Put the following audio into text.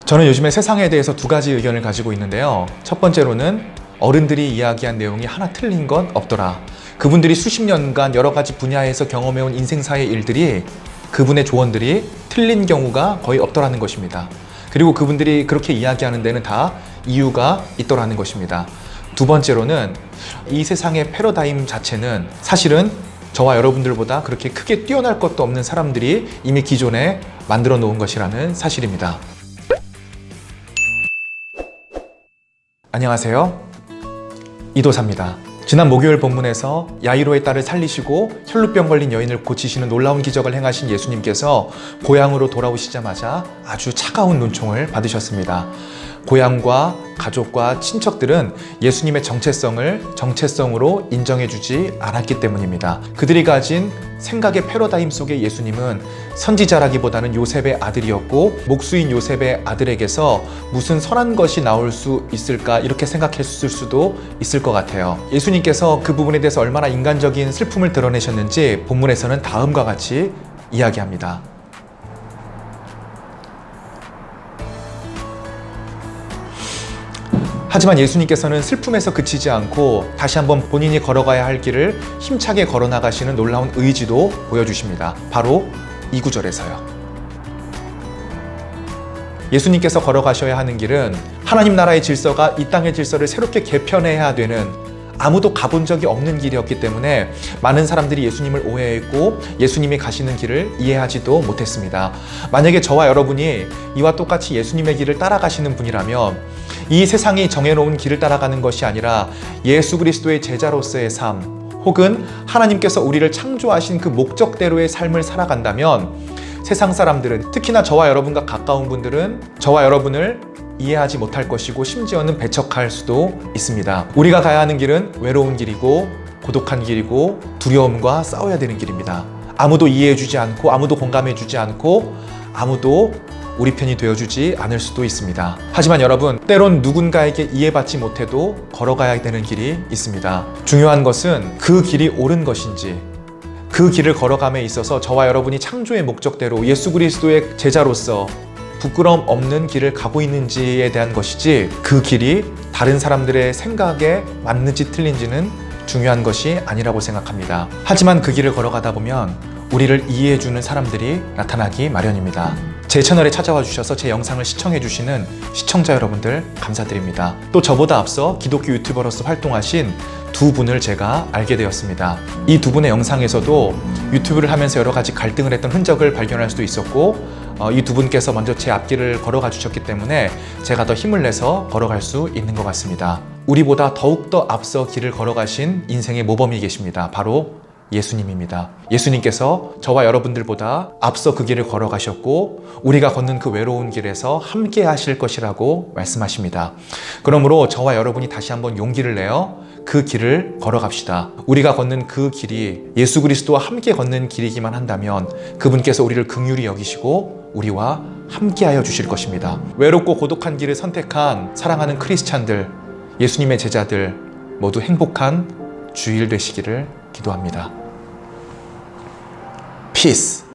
저는 요즘에 세상에 대해서 두 가지 의견을 가지고 있는데요. 첫 번째로는 어른들이 이야기한 내용이 하나 틀린 건 없더라. 그분들이 수십 년간 여러 가지 분야에서 경험해온 인생사의 일들이, 그분의 조언들이 틀린 경우가 거의 없더라는 것입니다. 그리고 그분들이 그렇게 이야기하는 데는 다 이유가 있더라는 것입니다. 두 번째로는 이 세상의 패러다임 자체는 사실은 저와 여러분들보다 그렇게 크게 뛰어날 것도 없는 사람들이 이미 기존에 만들어 놓은 것이라는 사실입니다. 안녕하세요. 이도사입니다. 지난 목요일 본문에서 야이로의 딸을 살리시고 혈루병 걸린 여인을 고치시는 놀라운 기적을 행하신 예수님께서 고향으로 돌아오시자마자 아주 차가운 눈총을 받으셨습니다. 고향과 가족과 친척들은 예수님의 정체성으로 인정해주지 않았기 때문입니다. 그들이 가진 생각의 패러다임 속에 예수님은 선지자라기보다는 요셉의 아들이었고, 목수인 요셉의 아들에게서 무슨 선한 것이 나올 수 있을까 이렇게 생각했을 수도 있을 것 같아요. 예수님께서 그 부분에 대해서 얼마나 인간적인 슬픔을 드러내셨는지 본문에서는 다음과 같이 이야기합니다. 하지만 예수님께서는 슬픔에서 그치지 않고 다시 한번 본인이 걸어가야 할 길을 힘차게 걸어나가시는 놀라운 의지도 보여주십니다. 바로 이 구절에서요. 예수님께서 걸어가셔야 하는 길은 하나님 나라의 질서가 이 땅의 질서를 새롭게 개편해야 되는, 아무도 가본 적이 없는 길이었기 때문에 많은 사람들이 예수님을 오해했고 예수님이 가시는 길을 이해하지도 못했습니다. 만약에 저와 여러분이 이와 똑같이 예수님의 길을 따라가시는 분이라면 이 세상이 정해놓은 길을 따라가는 것이 아니라 예수 그리스도의 제자로서의 삶, 혹은 하나님께서 우리를 창조하신 그 목적대로의 삶을 살아간다면 세상 사람들은, 특히나 저와 여러분과 가까운 분들은 저와 여러분을 이해하지 못할 것이고 심지어는 배척할 수도 있습니다. 우리가 가야 하는 길은 외로운 길이고 고독한 길이고 두려움과 싸워야 되는 길입니다. 아무도 이해해주지 않고 아무도 공감해주지 않고 아무도 우리 편이 되어주지 않을 수도 있습니다. 하지만 여러분, 때론 누군가에게 이해받지 못해도 걸어가야 되는 길이 있습니다. 중요한 것은 그 길이 옳은 것인지, 그 길을 걸어감에 있어서 저와 여러분이 창조의 목적대로 예수 그리스도의 제자로서 부끄러움 없는 길을 가고 있는지에 대한 것이지, 그 길이 다른 사람들의 생각에 맞는지 틀린지는 중요한 것이 아니라고 생각합니다. 하지만 그 길을 걸어가다 보면 우리를 이해해주는 사람들이 나타나기 마련입니다. 제 채널에 찾아와 주셔서 제 영상을 시청해 주시는 시청자 여러분들 감사드립니다. 또 저보다 앞서 기독교 유튜버로서 활동하신 두 분을 제가 알게 되었습니다. 이 두 분의 영상에서도 유튜브를 하면서 여러 가지 갈등을 했던 흔적을 발견할 수도 있었고, 이 두 분께서 먼저 제 앞길을 걸어가 주셨기 때문에 제가 더 힘을 내서 걸어갈 수 있는 것 같습니다. 우리보다 더욱더 앞서 길을 걸어가신 인생의 모범이 계십니다. 바로 예수님입니다. 예수님께서 저와 여러분들보다 앞서 그 길을 걸어가셨고 우리가 걷는 그 외로운 길에서 함께 하실 것이라고 말씀하십니다. 그러므로 저와 여러분이 다시 한번 용기를 내어 그 길을 걸어갑시다. 우리가 걷는 그 길이 예수 그리스도와 함께 걷는 길이기만 한다면 그분께서 우리를 긍휼히 여기시고 우리와 함께하여 주실 것입니다. 외롭고 고독한 길을 선택한 사랑하는 크리스찬들, 예수님의 제자들 모두 행복한 주일 되시기를 기도합니다. 피스.